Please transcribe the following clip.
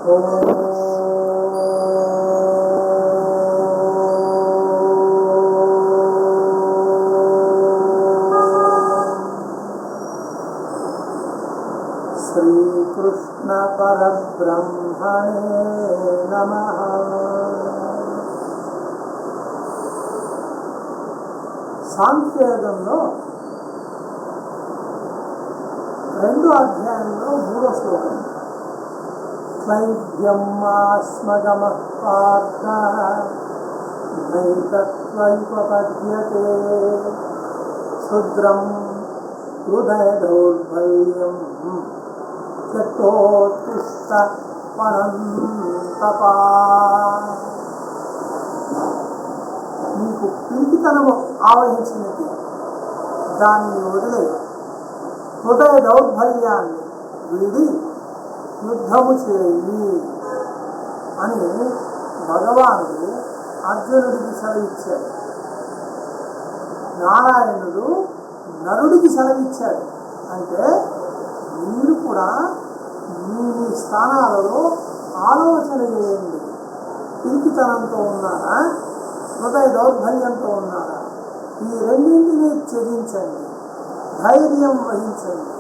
శ్రీకృష్ణ పరబ్రహ్మణే నమః. సాంఖ్యయోగంలో 2వ అధ్యాయంలో 3వ శ్లోకం. క్లైబ్యమాస్మగమః పార్థ నైతత్వయుపపద్యతే క్షుద్రం హృదయ దౌర్బల్యం త్యక్తోత్తిష్ట పరంతపా. నీకు పిరికితనము ఆవహించినది, దానిని వదిలే. హృదయ దౌర్బల్యాన్ని వీడి యుద్ధము చేయి అని భగవానుడు అర్జునుడికి సెలవిచ్చాడు. నారాయణుడు నరుడికి సెలవిచ్చాడు. అంటే మీరు కూడా మీ స్థానాలలో ఆలోచన చేయండి. పిరికితనంతో ఉన్నారా, హృదయ దౌర్బల్యంతో ఉన్నారా? ఈ రెండింటినీ త్యజించండి, ధైర్యం వహించండి.